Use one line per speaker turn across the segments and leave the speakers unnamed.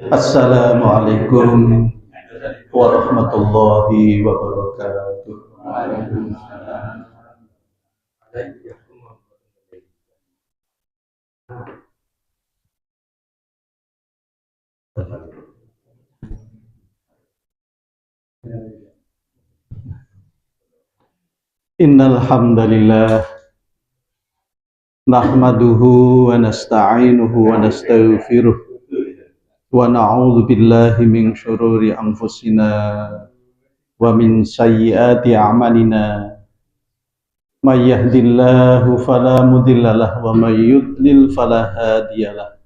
Assalamualaikum warahmatullahi wabarakatuh. Innal hamdalillah nahmaduhu wa nasta'inuhu wa nastaghfiruh wa na'udzu billahi min syururi anfusina wa min sayyiati a'malina may yahdihillahu fala mudhillalah wa may yudlil fala hadiyalah.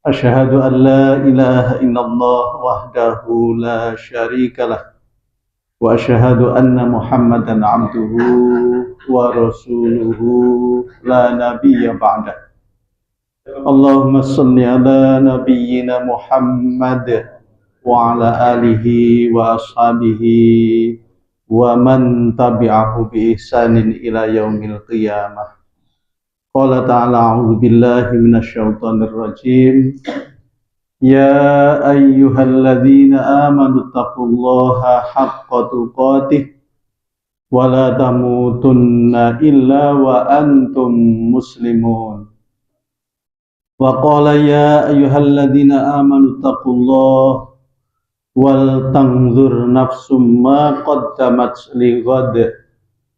Asyhadu an la ilaha illallah wahdahu la syarikalah wa asyhadu anna Muhammadan abduhu wa rasuluhu la nabiyya ba'dah. Allahumma shalli ala nabiyyina Muhammad wa ala alihi wa ashabihi wa man tabi'ahu bi ihsanin ila yaumil qiyamah. Qala ta'ala a'udzu billahi minasyaitonir rajim. Ya ayyuhalladzina amanu taqullaha haqqa tuqatih wa la tamutunna illa wa antum muslimun. Wa qala ya ayyuhalladzina amanu taqullaha wal tanzur nafsum ma qaddamat lighad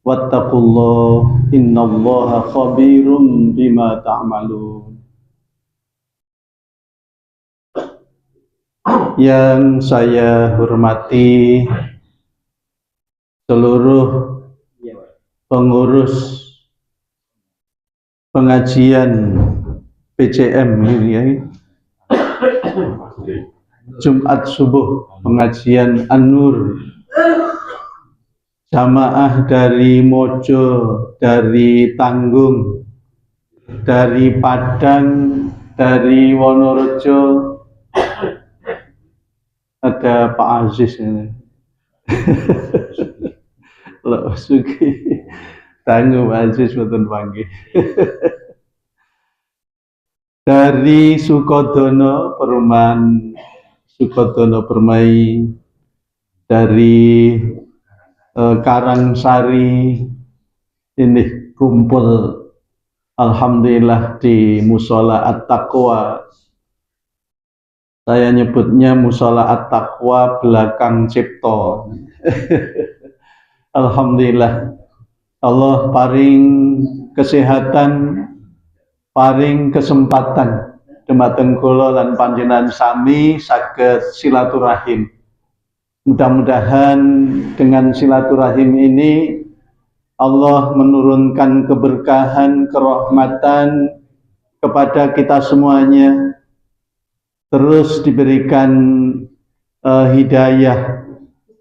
wattaqullaha innallaha khabirum bima ta'malun. Yang saya hormati seluruh pengurus pengajian PCM ini ya, Jumat subuh pengajian An-Nur, jamaah dari Mojo, dari Tanggung, dari Padang, dari Wonorejo. Ada Pak Aziz ini. Loh, sugi tanggung Pak Aziz boten panggih. Dari Sukodono, Perumahan Sukodono Permai, dari Karangsari, ini kumpul alhamdulillah di Musola At-Taqwa. Saya nyebutnya Musola At-Taqwa belakang Cipto. Alhamdulillah Allah paring kesehatan, paring kesempatan dumateng kula lan panjenengan sami saged silaturahim. Mudah-mudahan dengan silaturahim ini Allah menurunkan keberkahan, kerahmatan kepada kita semuanya, terus diberikan hidayah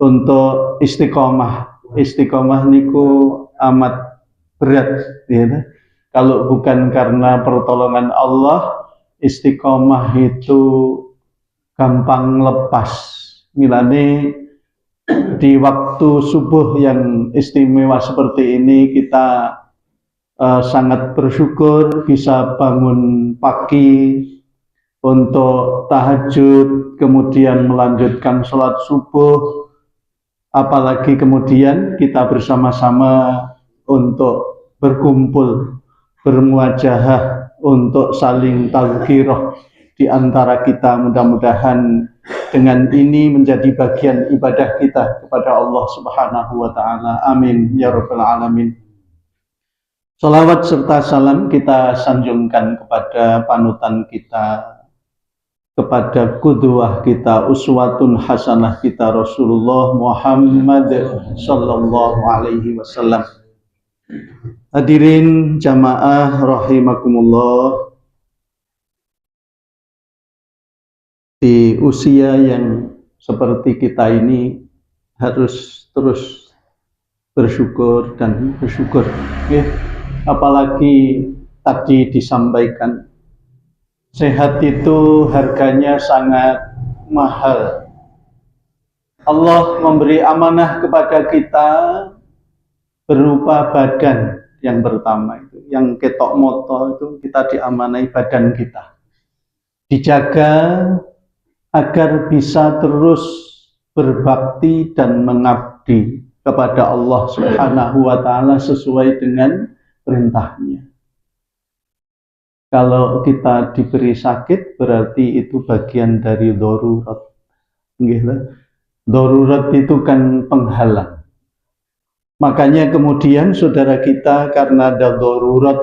untuk istiqomah. Istiqomah niku amat berat, ya. Kalau bukan karena pertolongan Allah, istiqomah itu gampang lepas. Milane di waktu subuh yang istimewa seperti ini kita sangat bersyukur bisa bangun pagi untuk tahajud, kemudian melanjutkan sholat subuh, apalagi kemudian kita bersama-sama untuk berkumpul, bermuajahah, untuk saling tazkirah di antara kita. Mudah-mudahan dengan ini menjadi bagian ibadah kita kepada Allah Subhanahu wa Ta'ala. Amin ya Rabbal Alamin. Salawat serta salam kita sanjungkan kepada panutan kita, kepada qudwah kita, uswatun hasanah kita, Rasulullah Muhammad sallallahu alaihi wasallam. Hadirin jamaah rahimakumullah, di usia yang seperti kita ini harus terus bersyukur dan bersyukur, ya. Apalagi tadi disampaikan, sehat itu harganya sangat mahal. Allah memberi amanah kepada kita berupa badan. Yang pertama itu, yang ketok moto itu kita diamanai badan kita, dijaga agar bisa terus berbakti dan mengabdi kepada Allah Subhanahu wa Ta'ala sesuai dengan perintahnya. Kalau kita diberi sakit, berarti itu bagian dari darurat. Darurat itu kan penghalang. Makanya kemudian saudara kita karena ada darurat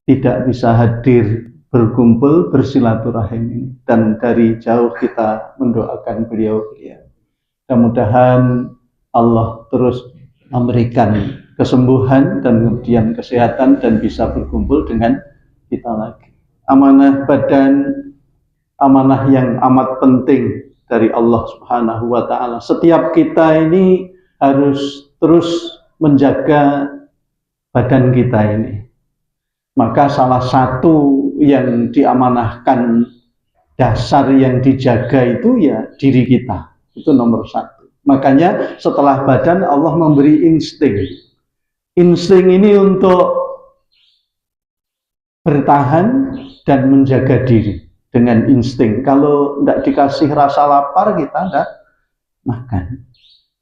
tidak bisa hadir berkumpul bersilaturahim ini, dan dari jauh kita mendoakan beliau. Mudah-mudahan Allah terus memberikan kesembuhan dan kemudian kesehatan dan bisa berkumpul dengan kita lagi. Amanah badan, amanah yang amat penting dari Allah Subhanahu wa Ta'ala. Setiap kita ini harus terus menjaga badan kita ini. Maka salah satu yang diamanahkan, dasar yang dijaga itu ya diri kita. Itu nomor satu. Makanya setelah badan Allah memberi insting. Insting ini untuk bertahan dan menjaga diri dengan insting. Kalau tidak dikasih rasa lapar, kita tidak makan.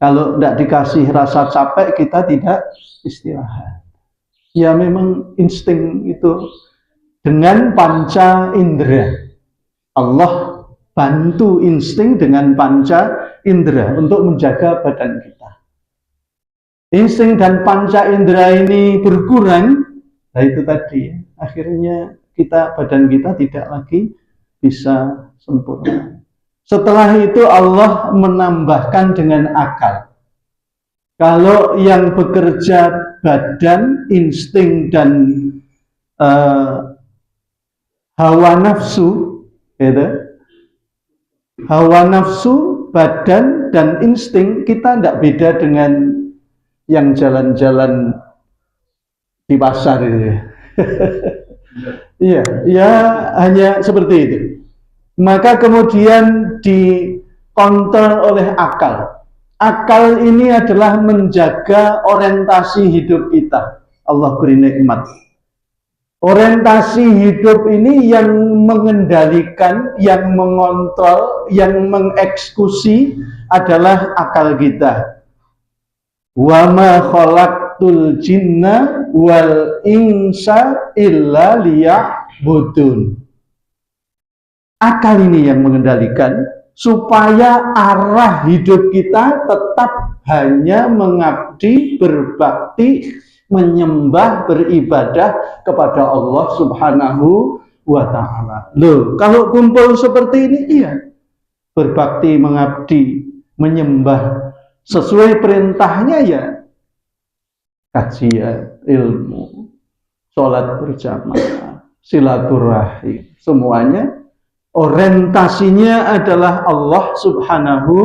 Kalau tidak dikasih rasa capek, kita tidak istirahat. Ya memang insting itu dengan panca indera. Allah bantu insting dengan panca indera untuk menjaga badan kita. Insting dan panca indera ini berkurang, nah itu tadi, akhirnya badan kita tidak lagi bisa sempurna. Setelah itu Allah menambahkan dengan akal. Kalau yang bekerja badan, insting dan hawa nafsu, gitu. Hawa nafsu, badan dan insting kita tidak beda dengan yang jalan-jalan di pasar itu. Iya, ya hanya seperti itu. Maka kemudian dikontrol oleh akal. Akal ini adalah menjaga orientasi hidup kita. Allah beri nikmat. Orientasi hidup ini yang mengendalikan, yang mengontrol, yang mengeksekusi adalah akal kita. Wa ma khalaqtul jinna wal insa illa liya'budun. Akal ini yang mengendalikan supaya arah hidup kita tetap hanya mengabdi, berbakti, menyembah, beribadah kepada Allah Subhanahu wa Ta'ala. Loh, kalau kumpul seperti ini, iya, berbakti, mengabdi, menyembah sesuai perintahnya, ya kajian ilmu, sholat berjamaah, silaturahim, semuanya orientasinya adalah Allah Subhanahu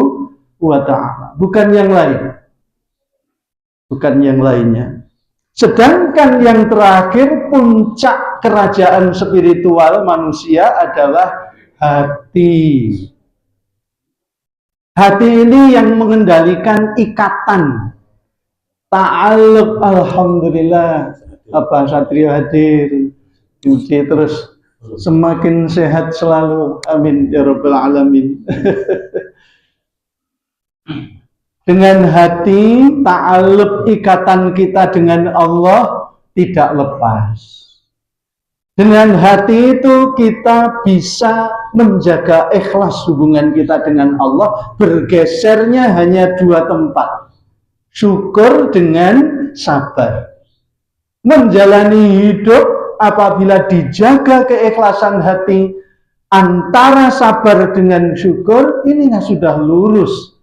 wa Ta'ala, bukan yang lain, bukan yang lainnya. Sedangkan yang terakhir, puncak kerajaan spiritual manusia adalah hati. Hati ini yang mengendalikan ikatan ta'alluq. Alhamdulillah, Bapak Satrio hadir. Puji terus semakin sehat selalu. Amin ya rabbal alamin. Dengan hati, ta'alluq, ikatan kita dengan Allah tidak lepas. Dengan hati itu kita bisa menjaga ikhlas hubungan kita dengan Allah. Bergesernya hanya dua tempat, syukur dengan sabar. Menjalani hidup apabila dijaga keikhlasan hati antara sabar dengan syukur, ini sudah lurus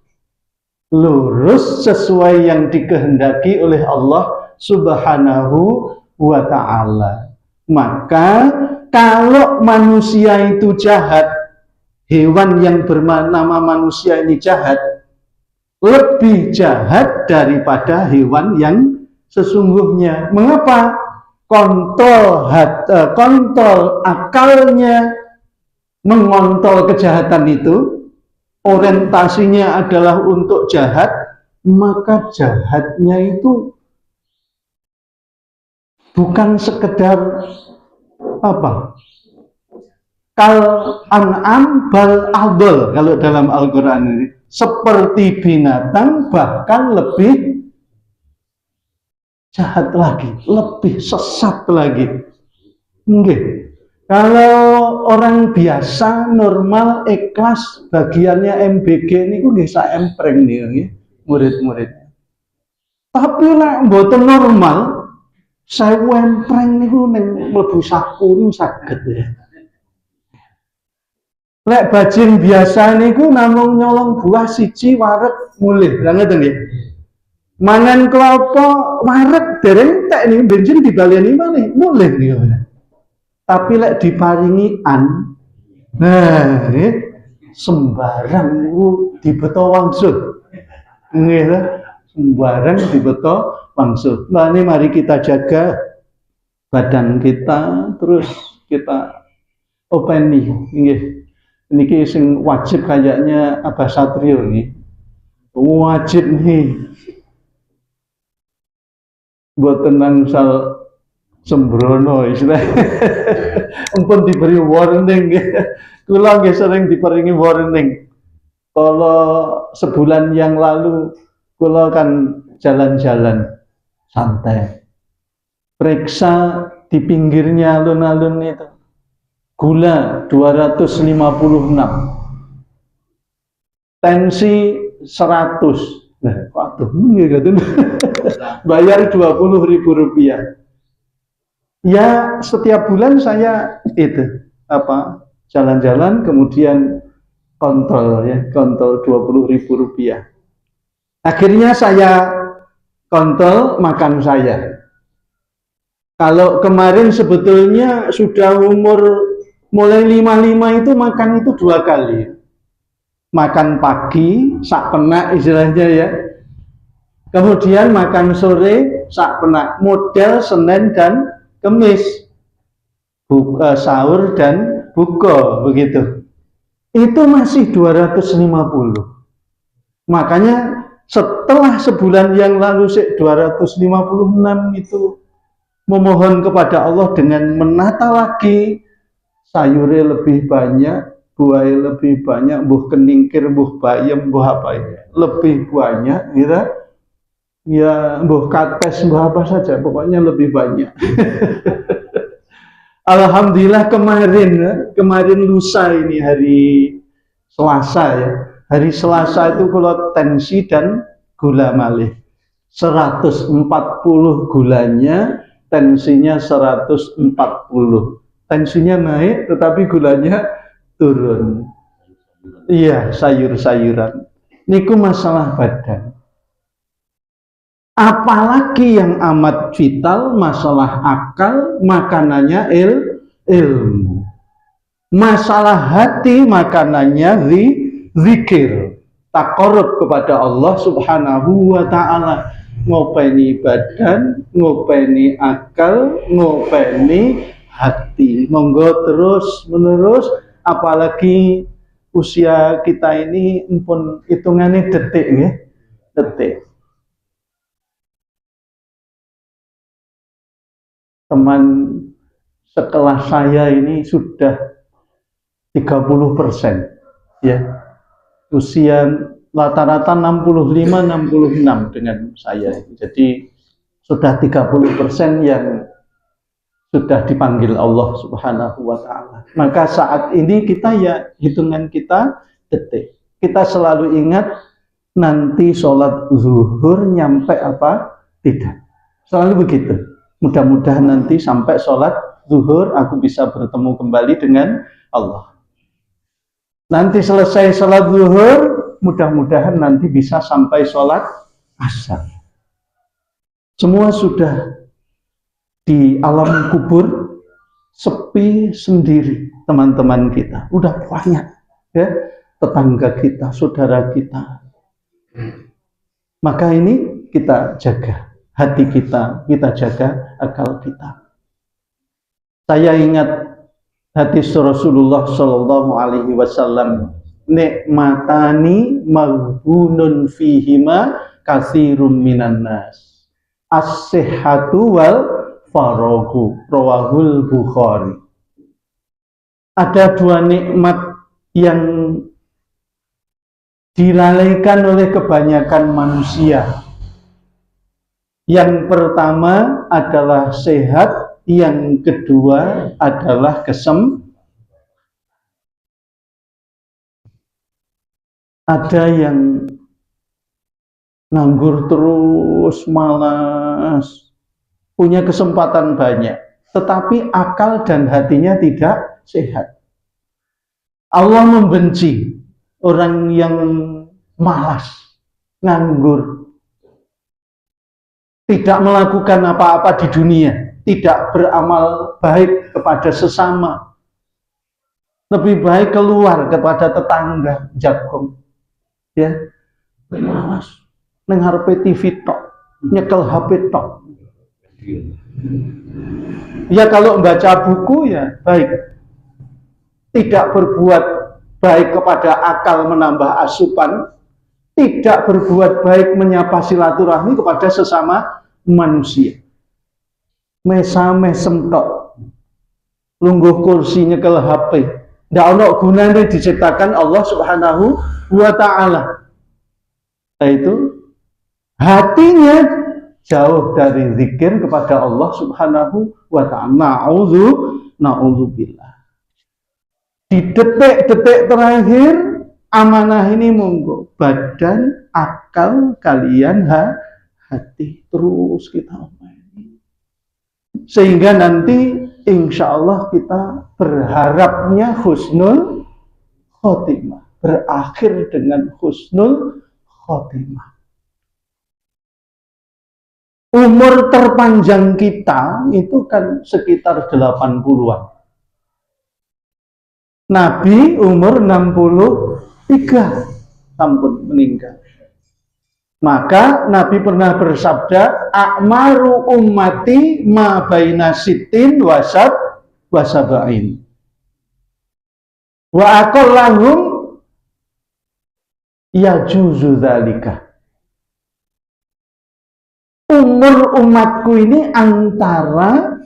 sesuai yang dikehendaki oleh Allah Subhanahu wa Ta'ala. Maka kalau manusia itu jahat, hewan yang bernama manusia ini jahat, lebih jahat daripada hewan yang sesungguhnya. Mengapa? Kontrol akalnya mengontrol kejahatan itu, orientasinya adalah untuk jahat, maka jahatnya itu bukan sekedar kal an'am bal adol, kalau dalam Al-Quran ini seperti binatang, bahkan lebih jahat lagi, lebih sesat lagi. Nggih. Kalau orang biasa, normal, ikhlas, bagiannya MBG ini nggih sak empreng nggih murid-murid. Tapi nek mboten normal, saya empreng niku ning mlebu saku niku saged ya. Lek bajing biasa niku namung nyolong buah siji wareg mulih. Lah ngoten nggih. Mangan klopo wareg dereng entek niku bensin dibaleni malih mulih niku. Tapi lek diparingi nah sembarang niku dibeto wangsul. Nggih ta? Sembarang dibeto wangsul. Nah ini mari kita jaga badan kita, terus kita openi nggih. Niki sing wajib kayaknya Abah Satrio nih. Wajib nih. Buat tenang sal sembrono istilah. Ampun diberi warning. Kula nggih sering diparingi warning. Kalau sebulan yang lalu kula kan jalan-jalan santai. Periksa di pinggirnya alun-alun itu. Gula 256, tensi 100. Nah, waduh, gitu. Bayar 20.000 rupiah. Ya, setiap bulan saya itu jalan-jalan, kemudian kontrol 20.000 rupiah. Akhirnya saya kontrol makan saya. Kalau kemarin sebetulnya sudah umur mulai 55 itu makan itu 2 kali. Makan pagi, sak penak istilahnya ya. Kemudian makan sore, sak penak. Model Senin dan Kemis. Sahur dan buka, begitu. Itu masih 250. Makanya setelah sebulan yang lalu 256 itu memohon kepada Allah dengan menata lagi sayurnya lebih banyak, buahnya lebih banyak, buah keningkir, buah bayam, buah apa ya, lebih banyak, gitu. Ya, buah kates, buah apa saja, pokoknya lebih banyak. Alhamdulillah kemarin lusa ini hari Selasa ya. Hari Selasa itu kalau tensi dan gula malih 140 gulanya, tensinya 140. Tensinya naik tetapi gulanya turun. Iya, sayur-sayuran. Niku masalah badan. Apalagi yang amat vital, masalah akal, makanannya ilmu. Masalah hati, makanannya zikir. Taqarrub kepada Allah Subhanahu wa ta'ala. Ngopeni badan, ngopeni akal, ngopeni hati. Monggo terus menerus, apalagi usia kita ini pun hitungannya detik ya, detik. Teman sekelas saya ini sudah 30% ya, usia rata-rata 65-66 dengan saya. Jadi sudah 30% yang sudah dipanggil Allah Subhanahu wa ta'ala. Maka saat ini kita ya hitungan kita detik. Kita selalu ingat nanti sholat zuhur nyampe apa? Tidak. Selalu begitu. Mudah-mudahan nanti sampai sholat zuhur aku bisa bertemu kembali dengan Allah. Nanti selesai sholat zuhur, mudah-mudahan nanti bisa sampai sholat asar. Semua sudah di alam kubur sepi sendiri, teman-teman kita udah banyak ya, tetangga kita, saudara kita. Maka ini kita jaga hati kita jaga akal kita. Saya ingat hadis Rasulullah Shallallahu Alaihi Wasallam, nikmatani maghbunun fihima katsirum minan nas, as-sihhatu wal faragu, rawahul Bukhari. ada dua nikmat yang dilalaikan oleh kebanyakan manusia. Yang pertama adalah sehat, yang kedua adalah ada yang nganggur terus, malas, punya kesempatan banyak, tetapi akal dan hatinya tidak sehat. Allah membenci orang yang malas, nganggur, tidak melakukan apa-apa di dunia, tidak beramal baik kepada sesama. Lebih baik keluar kepada tetangga, jagong, ya, malas, nengharpe TV tok, nyekel HP tok. Ya kalau membaca buku ya baik, tidak berbuat baik kepada akal menambah asupan, tidak berbuat baik menyapa silaturahmi kepada sesama manusia. Mesam tok, lungguh kursi nyekel HP, ndak ono gunane diciptakan Allah Subhanahu wa Ta'ala. Yaitu hatinya jauh dari zikir kepada Allah Subhanahu wa Ta'ala. Na'udzubillah. Di detik-detik terakhir amanah ini monggo, badan, akal kalian, hati terus kita omongin. Sehingga nanti insya Allah kita berharapnya husnul khotimah, berakhir dengan husnul khotimah. Umur terpanjang kita itu kan sekitar 80-an. Nabi umur 63 sampun meninggal. Maka Nabi pernah bersabda, a'maru ummati ma baina sittin wasaba'in. Wa aqallahum yajuzu dzalika. Umur umatku ini antara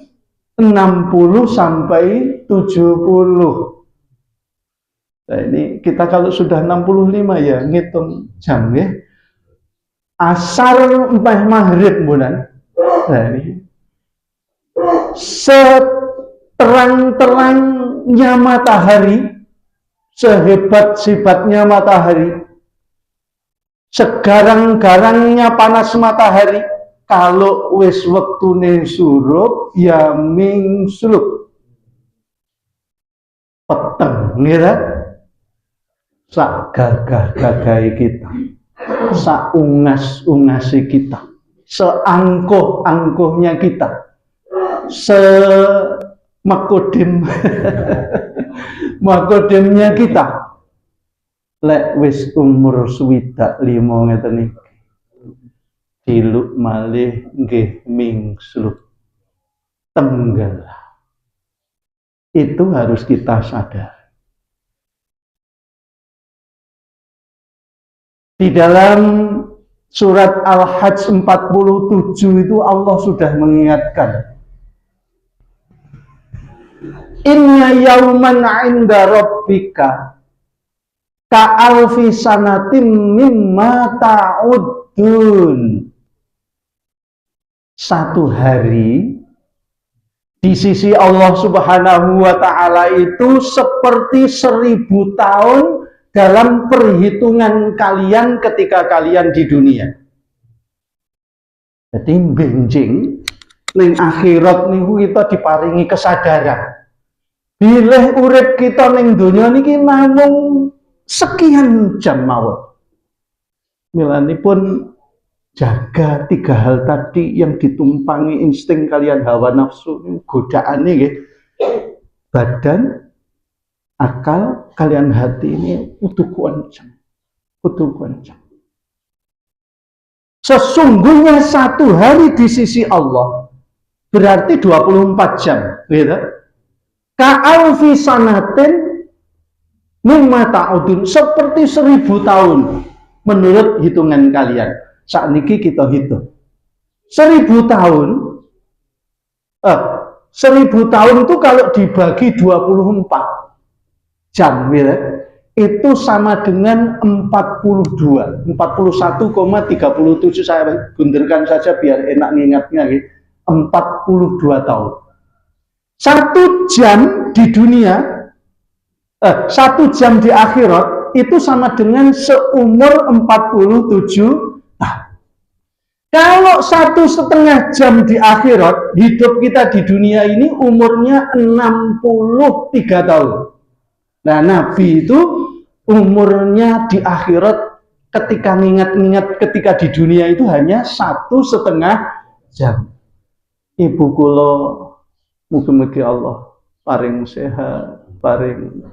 60 sampai 70. Nah, ini kita kalau sudah 65 ya ngitung jam ya. Asar sampai maghrib bulan. Nah, ini seterang-terangnya matahari, sehebat-hebatnya matahari, segarang-garangnya panas matahari, kalau wis wektune surup ya mingsluk peteng ngira sak gagah-gagahi kita, sak ungas-ungasi kita, seangkuh-angkuhnya kita, makodimnya kita. Lek wis umur swidak 5 ngeten iki diluk malih nggih mingsluk tenggelam. Itu harus kita sadar. Di dalam surat Al-Hajj 47 itu Allah sudah mengingatkan, inna yauman 'inda rabbika ka'alfi sanatin mimma ta'uddun. Satu hari di sisi Allah Subhanahu wa Ta'ala itu seperti 1000 tahun dalam perhitungan kalian ketika kalian di dunia. Jadi benjing ning akhirat niku kita diparingi kesadaran. Bilih urip kita ning donya niki namung sekian jam mawon. Milanipun jaga 3 hal tadi yang ditumpangi insting kalian hawa nafsu, godaan nggih. Badan, akal, kalian hati ini kudu kuancam. Sesungguhnya satu hari di sisi Allah berarti 24 jam, gitu. Ka'alfi sanatin mimma ta'udun, seperti 1000 tahun menurut hitungan kalian. Saat niki kita hitung 1000 tahun 1000 tahun itu kalau dibagi 24 jam gitu, itu sama dengan 41,37 saya bunderkan saja biar enak ngingatnya gitu. 42 tahun. 1 jam di dunia, 1 jam di akhirat itu sama dengan seumur 47 tahun. Kalau 1,5 jam di akhirat, hidup kita di dunia ini umurnya 63 tahun. Nah, Nabi itu umurnya di akhirat ketika ngingat-ngingat ketika di dunia itu hanya 1,5 jam. Ibu kula mugi-mugi Allah paring sehat, paring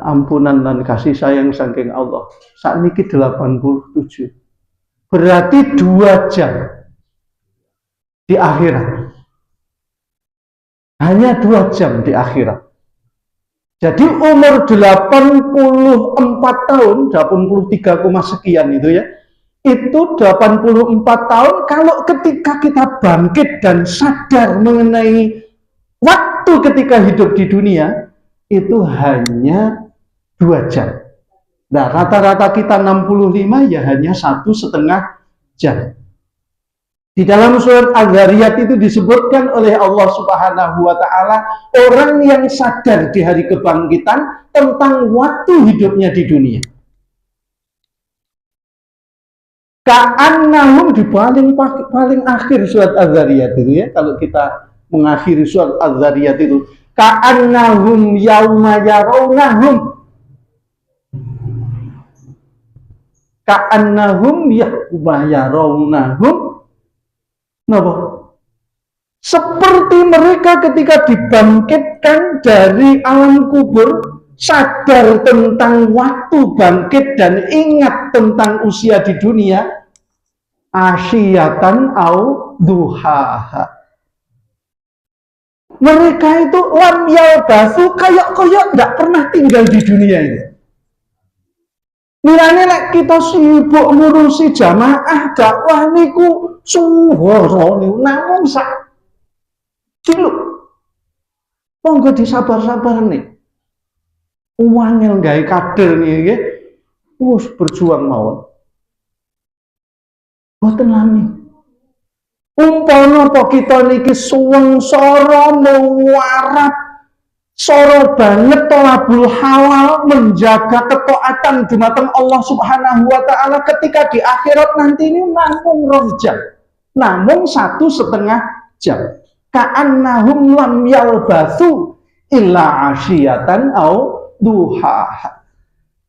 ampunan dan kasih sayang saking Allah. Saat niki 87. Berarti 2 jam di akhirat. Hanya 2 jam di akhirat. Jadi umur 84 tahun, 83, sekian itu ya. Itu 84 tahun kalau ketika kita bangkit dan sadar mengenai waktu ketika hidup di dunia, itu hanya 2 jam. Nah, rata-rata kita 65 ya hanya 1,5 jam. Di dalam surat Az-Zariyat itu disebutkan oleh Allah Subhanahu wa Ta'ala, orang yang sadar di hari kebangkitan tentang waktu hidupnya di dunia. Ka'annahum di paling akhir surat Az-Zariyat itu ya, kalau kita mengakhiri surat Az-Zariyat itu, ka'annahum yauma yarawnahum, ka'annahum yauma yarawnahum, kenapa? Seperti mereka ketika dibangkitkan dari alam kubur, sadar tentang waktu bangkit dan ingat tentang usia di dunia, asyiyatan au duhaha. Mereka itu lam yalbasu, kayak tidak pernah tinggal di dunia ini. Mirane lek kita sibuk ngurusi jamaah dakwah niku suwara niku namung sak ciluk. Monggo disabar-sabar nih. Uangel gawe kader niki wis berjuang mawon. Boten lami. Umpama apa kita niki suwengsara muwarab soro banget tolabul halal, menjaga ketaatan dumateng Allah Subhanahu wa Ta'ala, ketika di akhirat nanti ini namung 2 jam, namung 1,5 jam. Ka'annahum lam yalbathu illa asyiyatan au duhaha.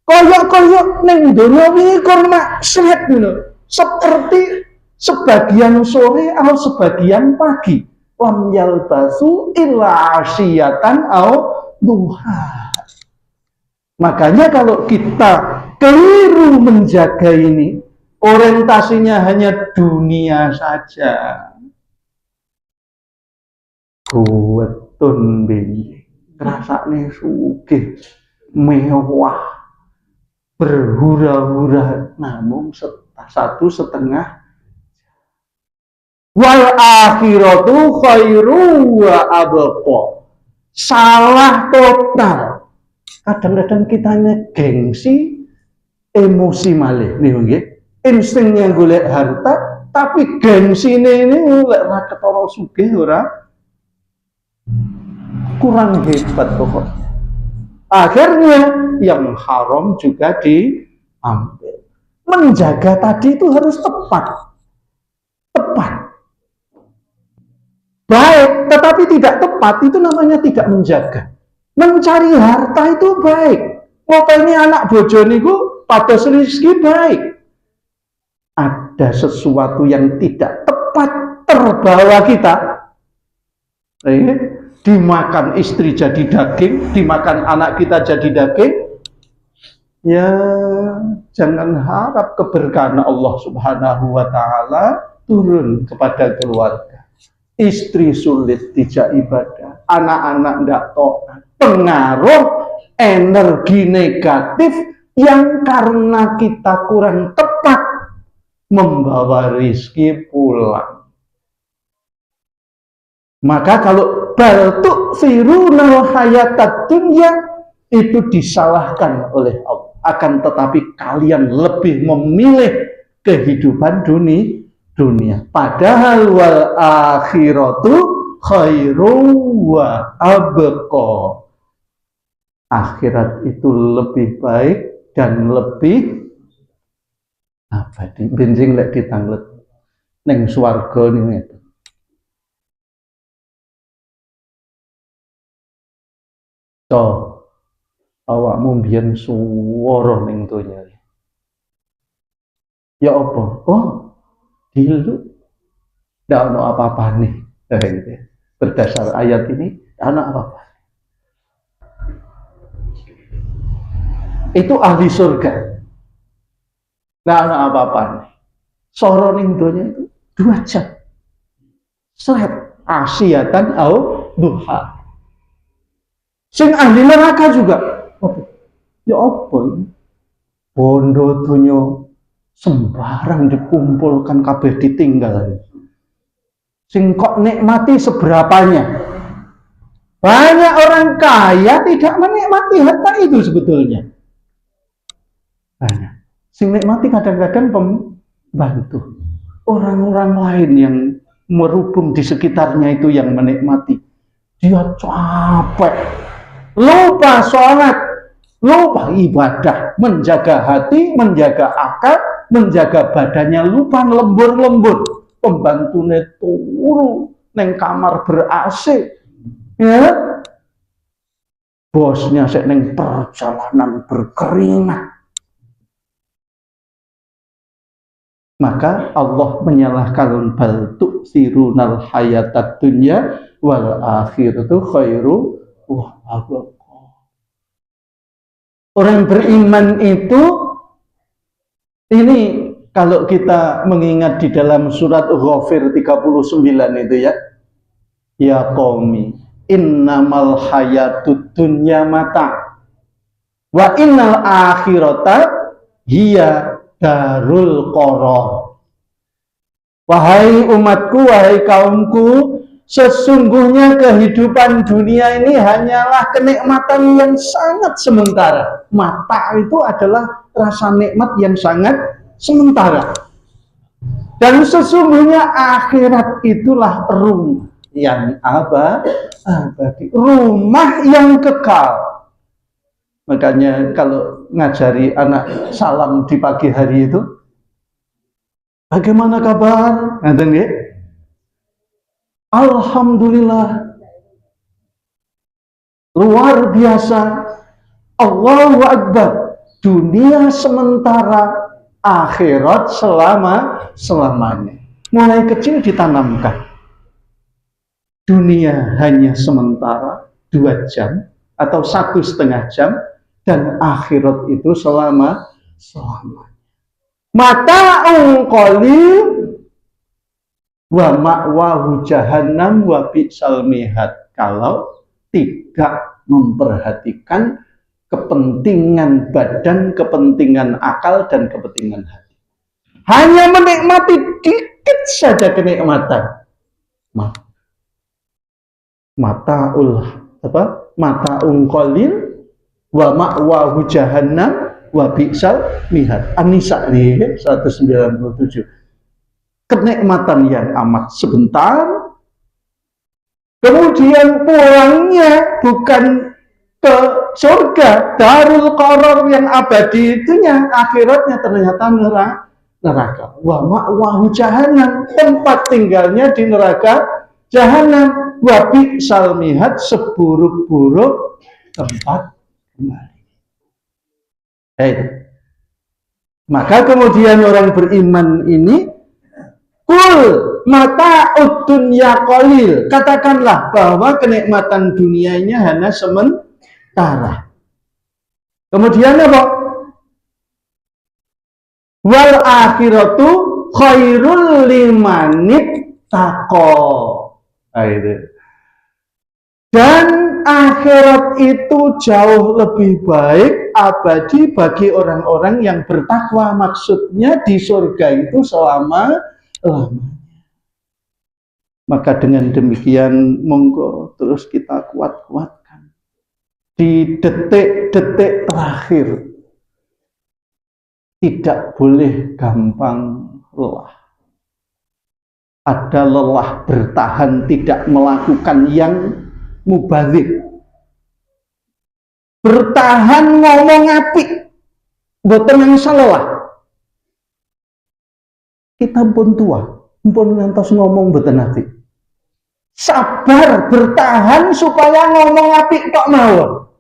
Koyok-koyok ning donya iki kon maksiat ngono, seperti sebagian sore atau sebagian pagi. Lam yalbasu illa asyiyatan au duha. Makanya kalau kita keliru menjaga ini, orientasinya hanya dunia saja, kuwetun bingung, rasane sugih, mewah, berhura-hura, namun 1,5. Wal akhiratu khairu wa abqa. Salah total. Kadang-kadang kita gengsi, emosi malih nih nggih. Instingnya golek harta, tapi gengsine ini lek ra ketara sugih ora kurang hebat pokoknya. Akhirnya yang haram juga diambil. Menjaga tadi itu harus tepat. Baik, tetapi tidak tepat itu namanya tidak menjaga. Mencari harta itu baik. Ngopeni anak bojo niku pada selisih baik. Ada sesuatu yang tidak tepat terbawa kita. Dimakan istri jadi daging, dimakan anak kita jadi daging. Ya, jangan harap keberkahan Allah Subhanahu wa Ta'ala turun kepada keluarga. Istri sulit tidak ibadah, anak-anak tidak taat, pengaruh energi negatif yang karena kita kurang tepat membawa rizki pulang. Maka kalau bal tu'thirunal hayatad dunya itu disalahkan oleh Allah. Akan tetapi kalian lebih memilih kehidupan dunia. Padahal wal akhiratu khairu wa abqa. Akhirat itu lebih baik dan lebih abadi. Benjing lek ditanglet neng swarga niku. To awakmu mbiyen swara ning donya. Ya apa? Oh, dulu ndak ono apa-apa nih. Berdasar ayat ini, ndak ono apa-apa. Itu ahli surga. Ndak ono apa-apa nih. Swara ning donya itu 2 jam. Seret asyatan au duha. Sing ahli neraka juga. Ya apa? Bondo donya sembarang dikumpulkan kabeh ditinggal. Sing kok nikmati seberapanya. Banyak orang kaya tidak menikmati harta itu sebetulnya. Banyak. Sing nikmati kadang-kadang pembantu. Orang-orang lain yang merubung di sekitarnya itu yang menikmati. Dia capek. Lupa sholat, lupa ibadah, menjaga hati, menjaga akal, menjaga badannya, lupa lembur-lembur. Pembantunya turu neng kamar ber-AC, ya. Bosnya sek neng perjalanan berkeringat. Maka Allah menyalahkan bal tu'sirunal hayatad dunya wal akhiratu khairu wa abqa. Orang beriman itu ini kalau kita mengingat di dalam surat Ghafir 39 itu ya. Ya qaumi innamal hayatud dunya mata wa innal akhirata hiya darul qarar. Wahai umatku, wahai kaumku, sesungguhnya kehidupan dunia ini hanyalah kenikmatan yang sangat sementara. Mata itu adalah rasa nikmat yang sangat sementara. Dan sesungguhnya akhirat itulah rumah yang abadi, rumah yang kekal. Makanya kalau ngajari anak salam di pagi hari itu, bagaimana kabar? Ngaten nggih? Alhamdulillah. Luar biasa. Allahu Akbar. Dunia sementara, akhirat selamanya. Mulai kecil ditanamkan. Dunia hanya sementara 2 jam atau 1,5 jam, dan akhirat itu selamanya. Mata'un qalil wa ma'wahu jahannam wa bi'sal mihad. Kalau tidak memperhatikan kepentingan badan, kepentingan akal, dan kepentingan hati, hanya menikmati dikit saja kenikmatan, mata'un qalil wa ma'wahu jahannam wa bi'sal mihad. An-Nisa 197. Kenikmatan yang amat sebentar, kemudian pulangnya bukan ke surga, darul qarar yang abadi itunya, akhiratnya ternyata neraka. Wa ma'wahu jahannam, tempat tinggalnya di neraka jahannam. Wa bi'sal mihad, seburuk-buruk tempat kembali. Maka kemudian orang beriman ini, kul mata'ud dunya qalil, katakanlah bahwa kenikmatan dunianya hanya sementara. Kemudian apa? Wal akhiratu khairul limanit taqo. Dan akhirat itu jauh lebih baik, abadi bagi orang-orang yang bertakwa. Maksudnya di surga itu selama-lamanya. Maka dengan demikian monggo terus kita kuat-kuatkan di detik-detik terakhir tidak boleh gampang lelah. Ada lelah bertahan, tidak melakukan yang mubadzir. Bertahan ngomong apik, boten yang lelah. Kita pun tua, pun ngantos ngomong boten apik. Sabar bertahan supaya ngomong apik kok mawon.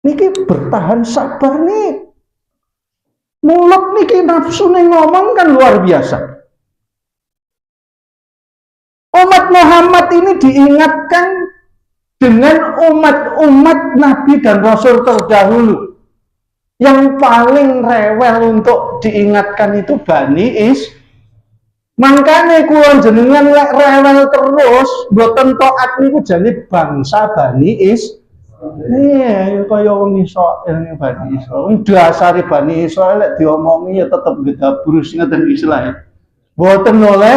Niki bertahan sabar nih. Mulut niki nafsu nih ngomong kan luar biasa. Umat Muhammad ini diingatkan dengan umat-umat Nabi dan Rasul terdahulu. Yang paling rewel untuk diingatkan itu Bani Is. Makanya kula jenengan lek rewel terus, boten taat niku jane bangsa Bani Is. Iya, kaya wong Israil ning Bani Israil. Dasare Bani Israil lek diomongi ya tetep gedabur sing ngeten Israil. Boten oleh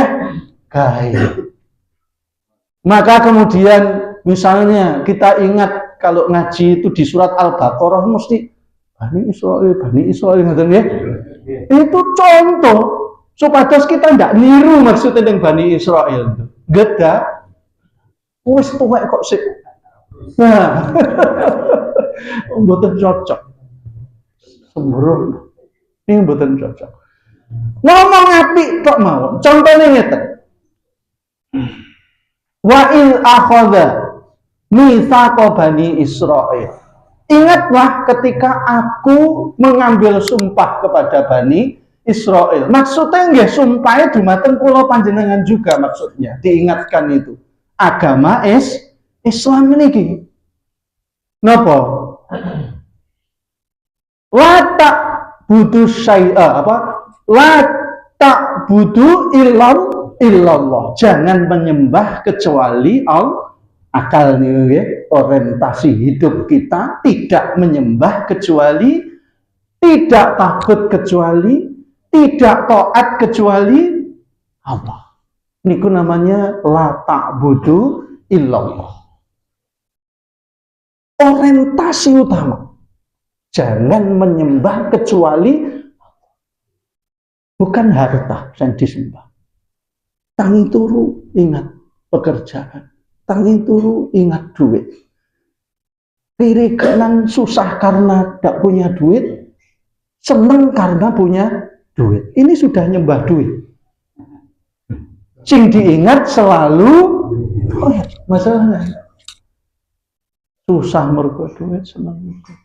gawe. Maka kemudian misalnya kita ingat kalau ngaji itu di surat Al-Baqarah mesti Bani Israil ngeten ya. Itu contoh supaya kita tidak niru maksudnya dengan Bani Israil itu. Geda wis tuwek kok sik. Nah, mboten cocok. Sembrono. Ini mboten cocok. Ngomong apik kok mau. Contohnya ngeten. Wa il akhadha mitsaqa Bani Israil. Ingatlah ketika aku mengambil sumpah kepada Bani Israil. Maksudnya nggih sumpahnya dumateng kula panjenengan juga maksudnya. Diingatkan itu. Agama Islam niki. Napa? La ta'budu syai'a apa? La ta'budu illallah. Jangan menyembah kecuali Allah. Akal nih ya, orientasi hidup kita tidak menyembah kecuali, tidak takut kecuali, tidak taat kecuali Allah. Niku namanya la ta'budu illallah. Orientasi utama. Jangan menyembah kecuali bukan harta yang disembah. Tangi turu ingat pekerjaan. Tangi turu ingat duit. Kiri kanan susah karena tidak punya duit. Senang karena punya duit. Ini sudah nyembah duit. Sing diingat selalu duit. Masalahnya susah mergo duit, senang mergo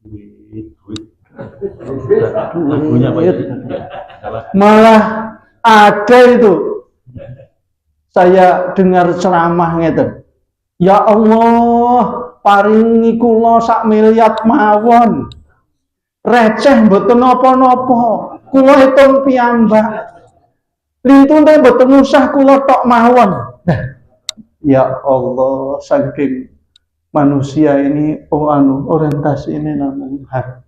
duit. Malah ada itu. Saya dengar ceramah ngeten. Ya Allah, paringi kula sak miliar mawon. Receh mboten napa-napa. Kula hitung piyambak. Lintune mboten usah kula tok mawon. Ya Allah, saking manusia ini orientasi ini namanya harta.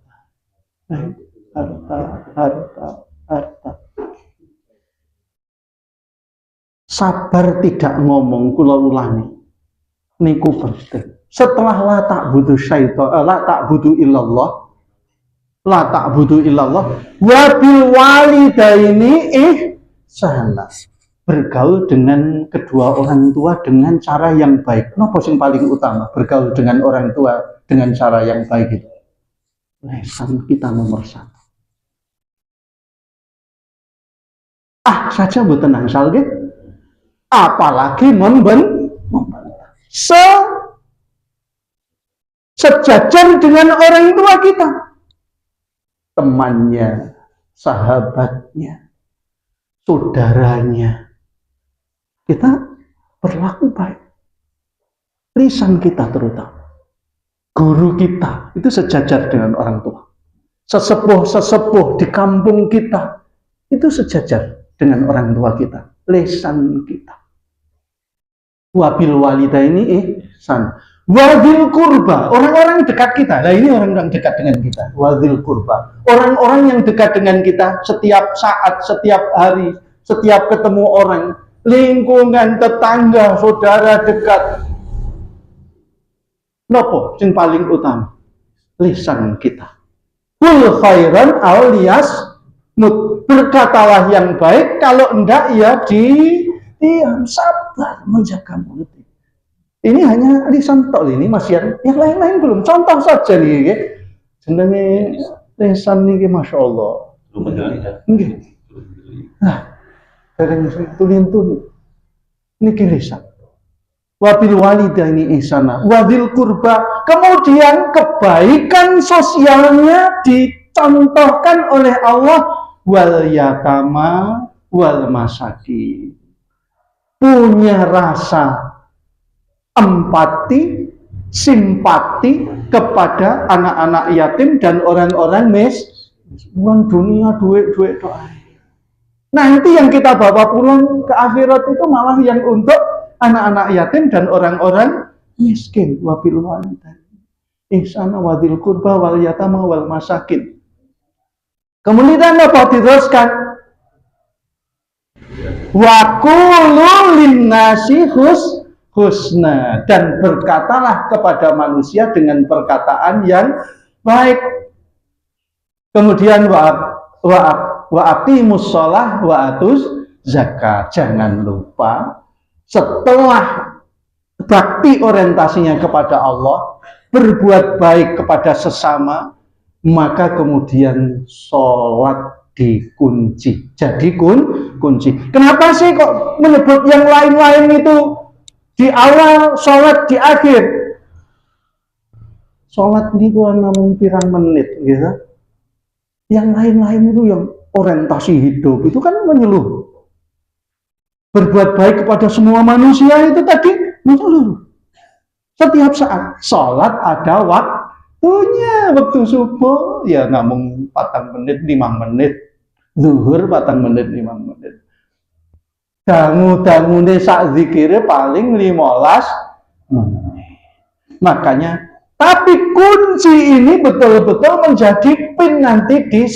Sabar tidak ngomong kula ulangi. Niku penting. Setelah la ta'budu syaitan, la ta'budu illallah. La ta'budu illallah wa bil walidaini ihsana. Bergaul dengan kedua orang tua dengan cara yang baik. Napa sing paling utama? Bergaul dengan orang tua dengan cara yang baik itu. Lesan kita nomor 1. Saja mboten angsal nggih. Apalagi membantah. Sejajar dengan orang tua kita. Temannya, sahabatnya, saudaranya. Kita berlaku baik. Lisan kita terutama. Guru kita itu sejajar dengan orang tua. Sesepuh-sesepuh di kampung kita itu sejajar dengan orang tua kita. Lisan kita. Wabil walidaini ihsan. Wadil kurba, orang-orang dekat kita. Nah ini orang-orang dekat dengan kita. Wadil kurba, orang-orang yang dekat dengan kita setiap saat, setiap hari, setiap ketemu orang, lingkungan tetangga, saudara dekat. Nopo sing paling utama? Lisan kita. Kul khairan aw liyasmut. Berkatalah yang baik, kalau enggak ya diam, sabar menjaga mulut. Ini hanya lisan tok ini, masih yang lain-lain belum. Contoh saja nih, jenenge lisan niki masyaallah. Nggih. Nah, kadang tulin-tulin niki lisan. Wabil walidaini ihsana, wadil kurba. Kemudian kebaikan sosialnya dicontohkan oleh Allah, wal yatama wal masakin. Punya rasa empati, simpati kepada anak-anak yatim dan orang-orang bukan dunia duit doa. Nanti yang kita bawa pulang ke akhirat itu malah yang untuk anak-anak yatim dan orang-orang miskin. Wabil walidaini ihsana wadil kurba wal yatama wal masakin. Kemudian apa diteruskan? Wa qulu linnasi husna, dan berkatalah kepada manusia dengan perkataan yang baik. Kemudian wa aqimus shalah wa atuz zakat. Jangan lupa setelah bakti orientasinya kepada Allah, berbuat baik kepada sesama, maka kemudian sholat dikunci. Jadi kunci. Kenapa sih kok menyebut yang lain-lain itu di awal, sholat di akhir? Sholat ini gua namun pirang menit, gitu. Yang lain-lain itu yang orientasi hidup itu kan menyeluruh. Berbuat baik kepada semua manusia itu tadi menyeluruh. Setiap saat sholat ada waktunya. Waktu subuh ya namun 4 menit 5 menit, zuhur 4 menit 5 menit. Dangu-dangune sak zikire paling 15 menit. Makanya, tapi kunci ini betul-betul menjadi pin nanti di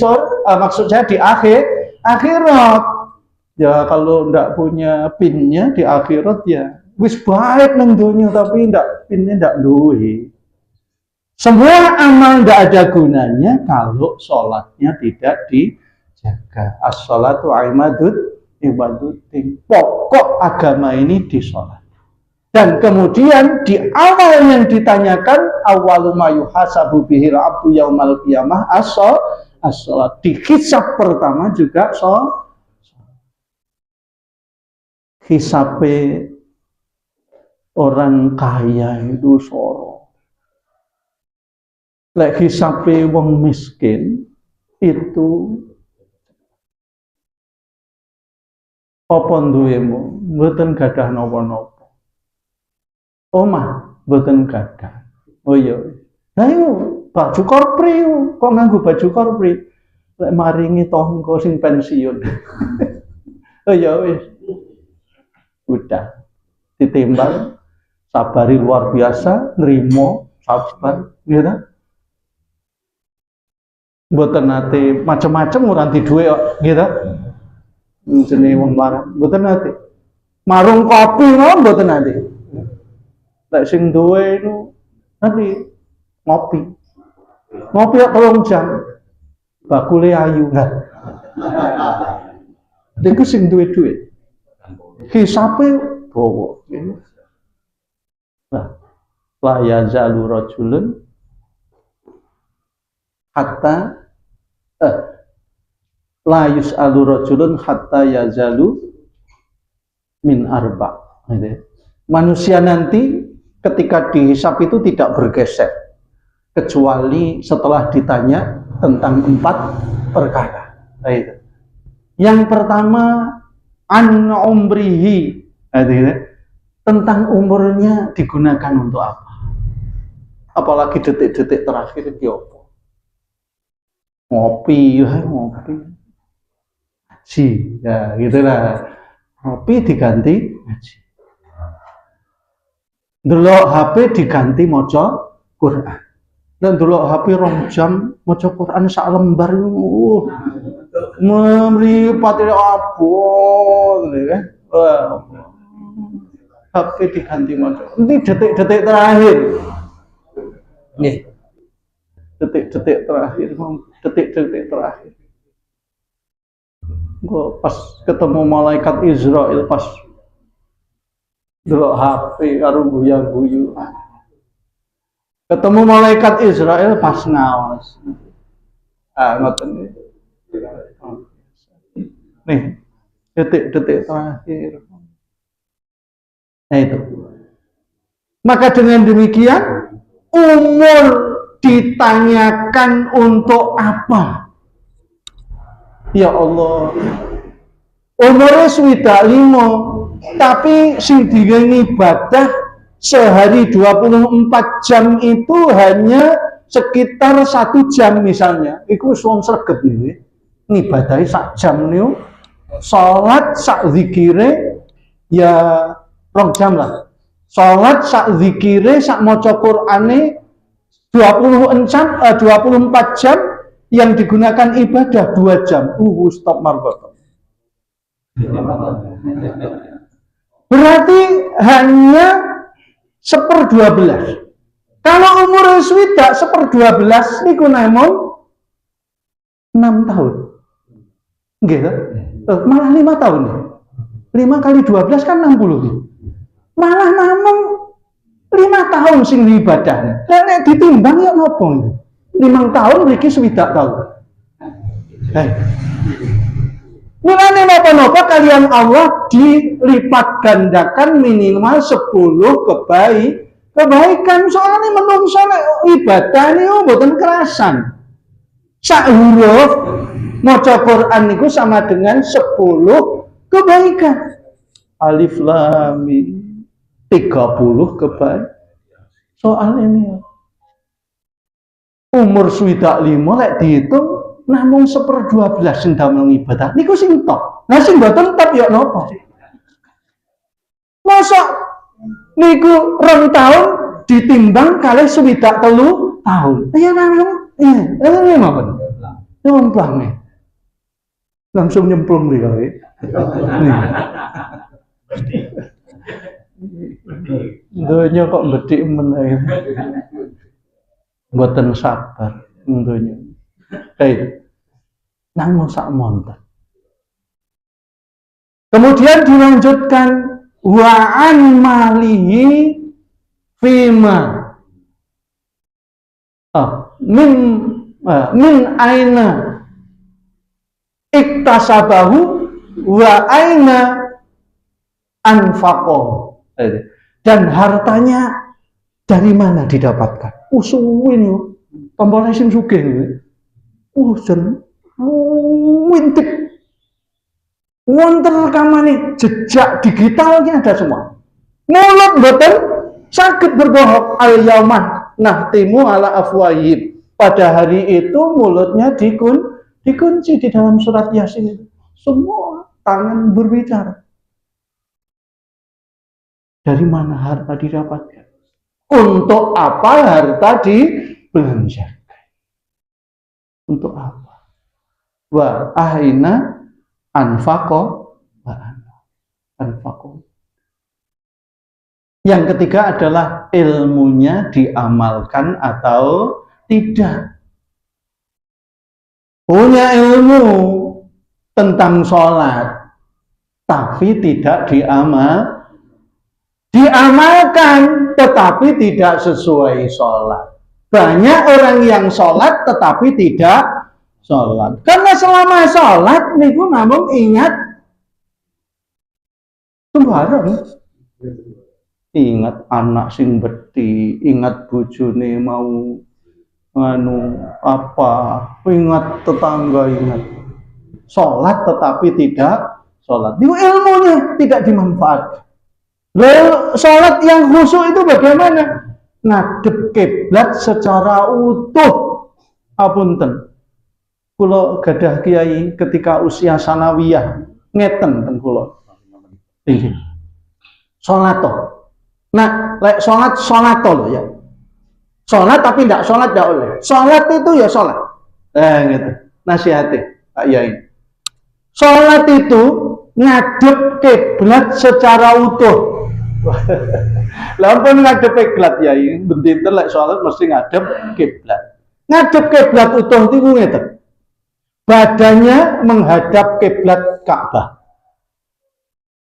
maksud saya di akhirat. Ya kalau ndak punya pinnya di akhirat ya wis baik nang dunia tapi pinnya ndak duwe. Semua amal ndak ada gunanya kalau sholatnya tidak dijaga. As-sholatu ibaduddin. Pokok agama ini di sholat. Dan kemudian di awal yang ditanyakan, awwalu ma yuhasabu bihil abdu yaumal qiyamah as-sholat. Di hisab pertama juga sholat. Hisabe orang kaya itu soro. Lek hisabe wong miskin itu apa duwemu? Mboten gadah napa-napa. Omah mboten gadah. Oh iya. Lah yo baju korpri kok nganggo baju korpri. Lek maringi tangga sing pensiun. Oh iya wis. Udah ditimbang, sabari luar biasa, nerimo, sabar, gitu. Mboten nate macam-macam ora duwe kok, gitu. Jenenge wong marah, mboten nate. Marung kopi no mboten nate. Lek sing duwe itu nanti ngopi. Ngopi kok 3 jam. Bakule ayu enggak. Iku sing duwe duit. Hisabe bawa. Nah, la yazalu rajulun hatta la yus'alu rajulun hatta yazalu min arba. Manusia nanti ketika dihisab itu tidak bergeser kecuali setelah ditanya tentang 4 perkara. Yang pertama an umrihi, tentang umurnya digunakan untuk apa? Apalagi detik-detik terakhir itu apa? Ngopi, ngaji, ya gitulah. Ngopi diganti ngaji. Delok HP diganti maca Quran. Dan delok HP 2 jam maca Quran sak lembar itu. Mripate abot ya. HP diganti maca. Ini detik-detik terakhir. detik-detik terakhir, detik-detik terakhir. Gue pas ketemu malaikat Israel pas delok HP karo guyu-guyu. Ketemu malaikat Israel pas ngawas. Ngoten nih. Detik-detik terakhir. Nah itu. Maka dengan demikian umur ditanyakan untuk apa? Ya Allah, umurnya swidak 5, tapi sing digawe ibadah sehari 24 jam itu hanya sekitar 1 jam misalnya. Iku wong sregep nih, ngibadahi sak jam nih, sholat sak zikire ya 2 jam lah. Sholat sak zikire sak maca Qur'ane 24 jam. Yang digunakan ibadah 2 jam. Stop margot. Berarti hanya 1/12. Kalau umur swidak 1/12 niku namung 6 tahun. Nggih malah 5 tahun. 5 kali 12 kan 60. Malah namung 5 tahun sing ibadah. Nek ditimbang ya nopo iki? 5 tahun mriki swidak tahun. Mulane napa-napa kalian Allah dilipat gandakan minimal 10 kebaikan. Soalnya menungso nek ibadah niku mboten kerasan. Sak huruf maca Quran niku sama dengan 10 kebaikan. Alif lam mim 30 kebaikan. Soal ini umur swidak 5 lek dihitung namung 1/12 sing damel ibadah niku sing top. Nah sing mboten top ya napa? Mosok niku 2 tahun ditimbang kalih swidak 3 tahun. Ya langsung ini mawon. Nyemplung langsung nyemplung dia kowe. Donya kok bedhik meneh. Mboten sabar donya. Nang sak monten. Kemudian dilanjutkan wa an malihi fima min aina iktasabahu wa aina anfaqo. Dan hartanya dari mana didapatkan? Suwin yo. Tombol sing sugih. Jen wintik. Wonten rekamane jejak digitalnya ada semua. Mulut mboten saged berbohong al-yaumah nahtimu ala afwahihim. Pada hari itu mulutnya dikunci di dalam surat Yasin itu. Semua tangan berbicara. Dari mana harta didapatkan? Untuk apa harta dibelanjakan? Untuk apa? Wa aina anfaqo wa anfaqo. Yang ketiga adalah ilmunya diamalkan atau tidak. Punya ilmu tentang sholat, tapi tidak diamalkan, tetapi tidak sesuai sholat. Banyak orang yang sholat tetapi tidak sholat. Karena selama sholat niku namung ingat sembarang. Ingat anak sing beti, ingat bojone mau ingat tetangga, ingat sholat tetapi tidak sholat. Itu ilmunya tidak dimanfaatkan. Lalu sholat yang khusyuk itu bagaimana? Ngadep kiblat secara utuh. Apunten, kula gadah kiai ketika usia sanawiyah ngeten ten kula. Sholat toh. Nah, lek sholat toh ya. Sholat tapi tidak sholat tidak oleh. Sholat itu ya sholat. Gitu. Nasihati Pak Yai. Sholat itu ngadep kiblat secara utuh. Lampun ngadep kiblat Yai. Bentinten lek sholat mesti ngadep kiblat. Ngadep kiblat utuh itu ngeten. Badannya menghadap kiblat Ka'bah.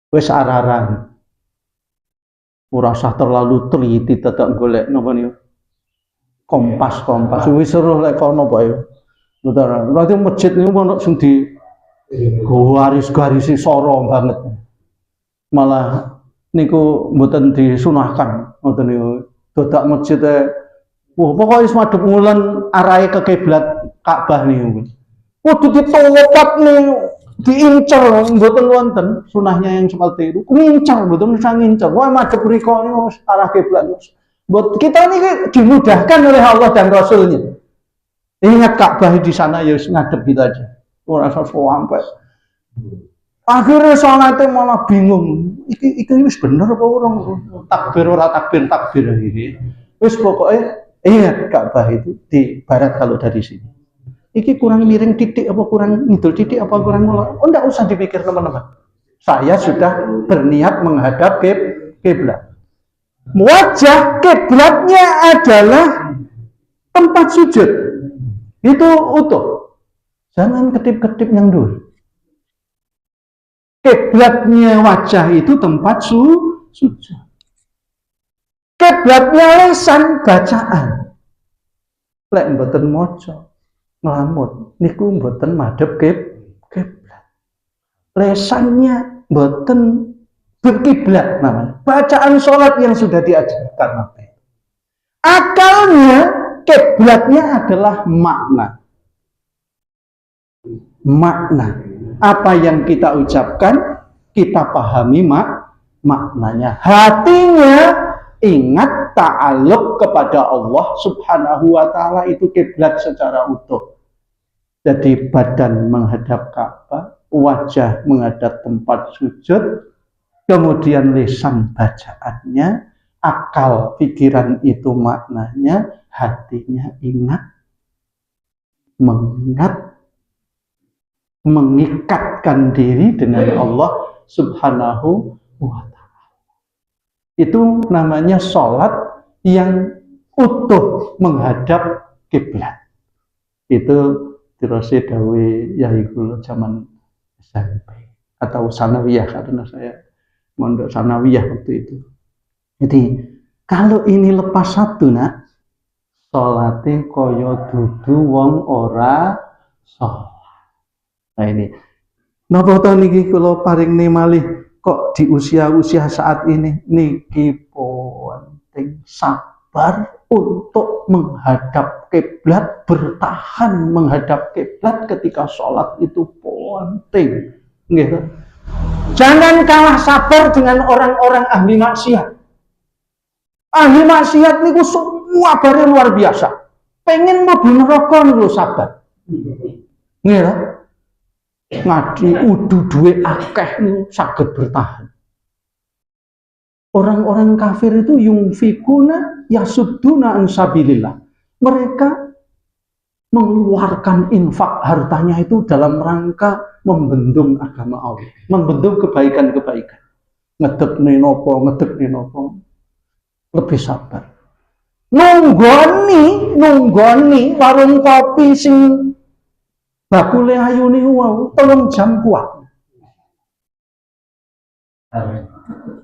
Wis araran. Ora usah terlalu teliti tetek golek napa niku. Kompas. Wis seru lek kono bae. Berarti masjid niku ono sing di garis-garisi soro banget. Malah niku mboten disunahkan ngoten niku. Dadak masjid pokoknya madhep ngulon arahe ke kiblat Ka'bah niku. Kudu ditopat nih, diincer, mboten wonten sunahnya yang seperti itu. Ngincer, mboten usah ngincer. Wah madhep mriko niku arah kiblat. Kita ini dimudahkan oleh Allah dan Rasulnya. Ingat Ka'bah di sana ya ngadep gitu aja. Ora usah sampai. Akhirnya salatnya malah bingung. Iki wis bener apa orang takbir ora takbir iki. Wis pokoknya ingat Ka'bah itu di barat kalau dari sini. Iki kurang miring titik apa kurang ngidul titik apa kurang ngulon. Oh enggak usah dipikir teman-teman. Saya sudah berniat menghadap kiblat. Wajah kiblatnya adalah tempat sujud. Itu utuh. Jangan ketip-ketip yang dulu. Kiblatnya wajah itu tempat sujud. Kiblatnya lisan bacaan. Lek mboten maca ngelamun niku mboten madhep kiblat. Lesannya mboten berkiblat namanya. Bacaan sholat yang sudah diajarkan Nabi. Akalnya kiblatnya adalah makna. Apa yang kita ucapkan, kita pahami maknanya. Hatinya ingat ta'alluq kepada Allah Subhanahu wa ta'ala, itu kiblat secara utuh. Jadi badan menghadap Ka'bah, wajah menghadap tempat sujud, kemudian lisan bacaannya, akal pikiran itu maknanya, hatinya ingat, mengikatkan diri dengan Allah Subhanahu wa ta'ala. Itu namanya sholat yang utuh menghadap kiblat. Itu dirose dawe Yai kula zaman SMP atau sanawiyah, karena saya mondok sanawiyah waktu itu. Jadi kalau ini lepas satu nak, salate kaya dudu wong ora sholat. Nah ini napa to niki kula paringne malih kok di usia-usia saat ini niki penting sabar untuk menghadap kiblat, bertahan menghadap kiblat ketika sholat itu penting. Gitu. Jangan kalah sabar dengan orang-orang ahli maksiat. Ahli maksiat niku semua bare luar biasa. Pengen mlebu neraka niku sabar. Nggih. Ngaji udu duwe akeh niku saged bertahan. Orang-orang kafir itu yungfikuna yasudduna an sabilillah. Mereka mengeluarkan infak hartanya itu dalam rangka membendung agama Allah, membendung kebaikan-kebaikan. Ngedekne nopo, lebih sabar. Nunggoni warung kopi sing bakule ayu niku wau 3 jam kuat.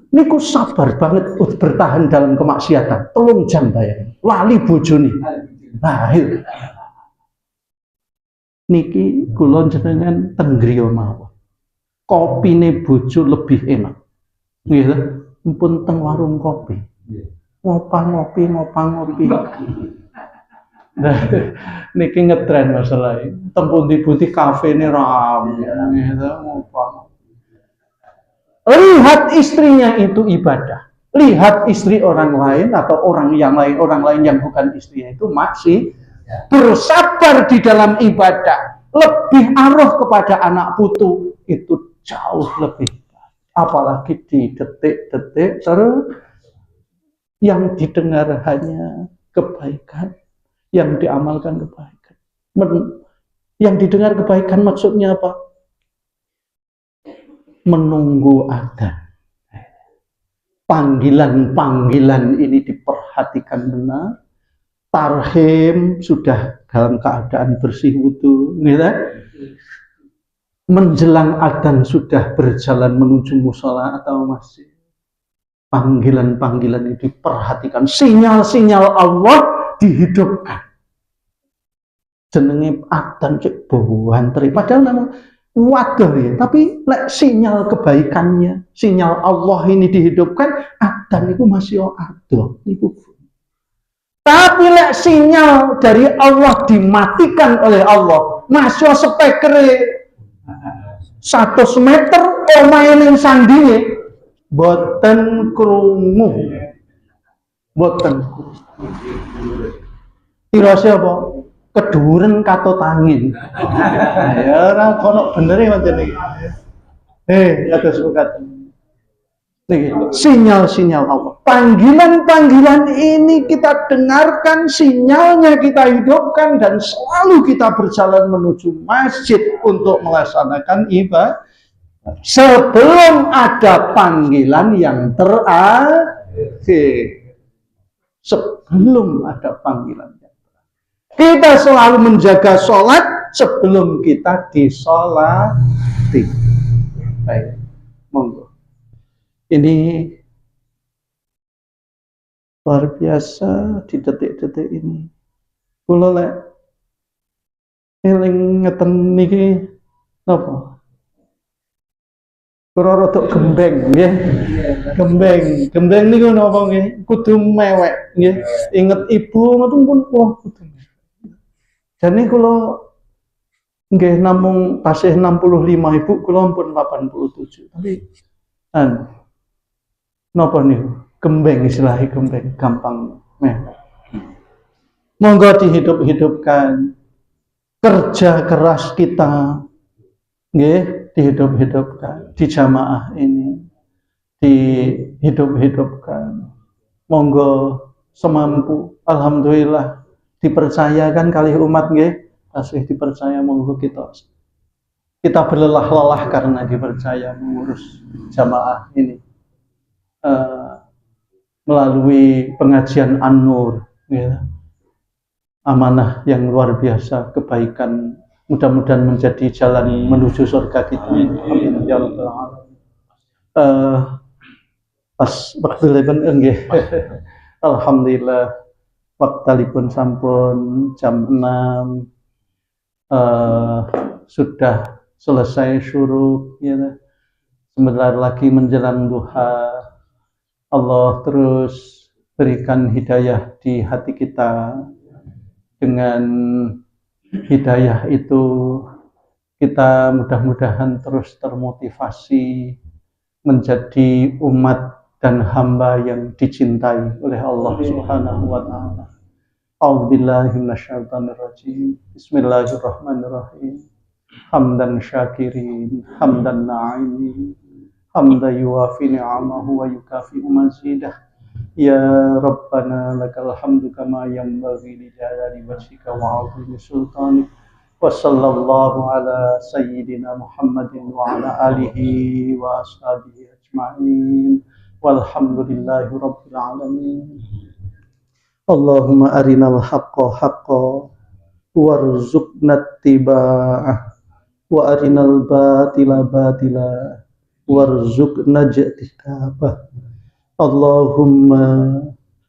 Niku sabar banget bertahan dalam kemaksiatan. 3 jam bayar. Lali bojone. Nah, itu. Niki kula jenengan ten griya mawon. Kopine bojo lebih enak. Nggih, mumpun teng warung kopi. Ngopi. Nah, niki ngetren masalah ini. Tempun di kafe ini rame. Ngopang. Lihat istrinya itu ibadah. Lihat istri orang lain atau orang lain yang bukan istrinya itu masih bersabar di dalam ibadah. Lebih aruh kepada anak putu itu jauh lebih. Apalagi di detik-detik terus yang didengar hanya kebaikan, yang diamalkan kebaikan. Yang didengar kebaikan maksudnya apa? Menunggu adzan. Panggilan-panggilan ini diperhatikan benar. tarhim sudah dalam keadaan bersih wudu, gitu. Menjelang adzan sudah berjalan menuju musola atau masjid. Panggilan-panggilan itu diperhatikan, sinyal-sinyal Allah dihidupkan. Jenenge adzan cek bawaan teri, padahal namun waduh ya, tapi lek sinyal kebaikannya, sinyal Allah ini dihidupkan, adzan itu masih ada. Tapi lek sinyal dari Allah dimatikan oleh Allah, masih spekere 100 meter omahe ning sandinge boten krungu. Boten. Tirose apa? Keduren kato tangin. Ya ora kono benere pancen iki. Kados mekaten. Sinyal-sinyal Allah. Panggilan-panggilan ini kita dengarkan, sinyalnya kita hidupkan, dan selalu kita berjalan menuju masjid untuk melaksanakan ibadah sebelum ada panggilan yang terakhir. Sebelum ada panggilan yang terakhir. Kita selalu menjaga sholat sebelum kita disolati. Baik, monggo. Ini luar biasa di detik-detik ini. Kula lek eling ngeten niki napa? Kula rada gembeng nggih. Gembeng niku napa nggih? Kudu mewek nggih. Inget ibu ngoten pun kudu. Jane kula nggih namung tasih 65 ibu, kula pun 87. Tapi napa niku? Gembeng, istilahnya gembeng, gampang. Monggo dihidup-hidupkan kerja keras kita, nggih, dihidup-hidupkan di jamaah ini, dihidup-hidupkan. Monggo semampu, alhamdulillah dipercayakan kali umat, nggih, tasih dipercaya, monggo kita berlelah-lelah karena dipercaya mengurus jamaah ini. Melalui pengajian An-Nur, ya. Amanah yang luar biasa, kebaikan, mudah-mudahan menjadi jalan menuju surga kita. Amin ya rabbal alamin. Pas wektalipun nggih. Alhamdulillah wektalipun sampun jam 6. Sudah selesai syuruk, ya. Sebentar lagi menjelang duha. Allah terus berikan hidayah di hati kita. Dengan hidayah itu kita mudah-mudahan terus termotivasi menjadi umat dan hamba yang dicintai oleh Allah Subhanahu wa taala. A'udzubillahi minasyaitonir rajim. Bismillahirrahmanirrahim. Hamdan syakirin, hamdan na'imin. Hamda yuwafi ni'amahu wa yukafi mazidah. Ya Rabbana lakal hamdu kama yanbaghi li jalali wajhika wa 'azimi sultanik. Wa sallallahu ala sayyidina Muhammadin wa ala alihi wa ashabihi ajma'in. Walhamdulillahi rabbil alamin. Allahumma arinal haqqa haqqan warzuqna ittiba'ah wa arinal batila batila warzuqna ijtinabah. Allahumma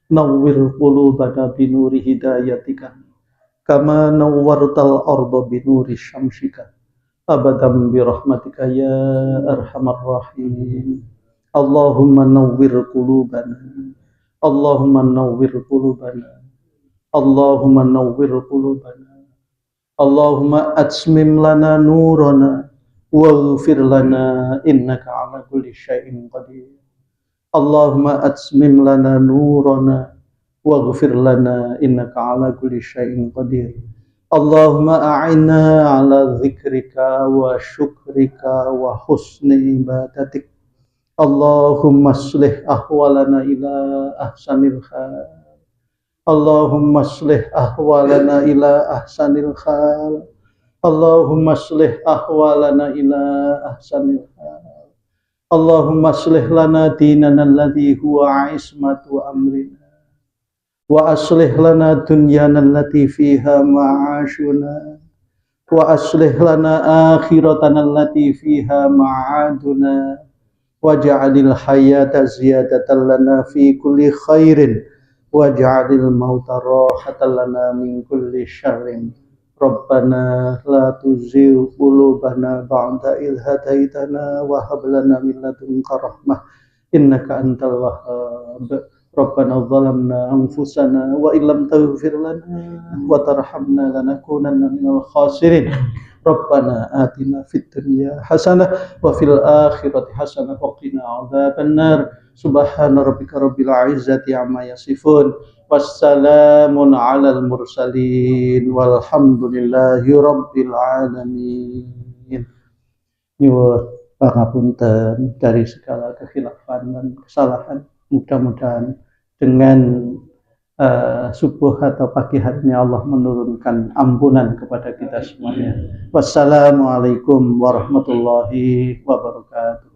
nawwir qulubana binuri hidayatika kama nawwartal arda binuri syamsika abadan birahmatika ya arhamar rahimin. Allahumma nawwir qulubana, Allahumma nawwir qulubana, Allahumma nawwir qulubana, Allahumma atsmim lana nurana waghfir lana innaka ala kulli syai'in qadir. Allahumma atsmim lana nurana waghfir lana innaka ala kulli syai'in qadir. Allahumma a'inna ala dzikrika wa syukrika wa husni ibadatik. Allahumma aslih ahwalana ila ahsanil hal. Allahumma aslih ahwalana ila ahsanil hal. Allahumma aslih ahwalana ila ahsanil hal. Allahumma aslih lana dinana alladhi huwa ismatu amrina wa aslih lana dunyana allati fiha ma'ashuna wa aslih lana akhiratana allati fiha ma'aduna waj'alil hayata ziyadatan lana fi kulli khairin waj'alil mauta rahatan lana min kulli syarrin Rabbana la tuzigh qulubana ba'da idh hadaitana wa hab lana min ladunka rahmah innaka antal wahhab Rabbana zalamna anfusana wa illam taghfir lana wa tarhamna lanakunanna minal khasirin Rabbana atina fid dunya hasanah wa fil akhirati hasanah wa qina adzabannar subhana rabbika rabbil izzati amma yasifun wassalamun alal mursalin walhamdulillahi rabbil alamin. Nyuwun pangapunten dari segala kekhilafan dan kesalahan. Mudah-mudahan dengan subuh atau pagi harinya Allah menurunkan ampunan kepada kita semuanya. Wassalamualaikum warahmatullahi wabarakatuh.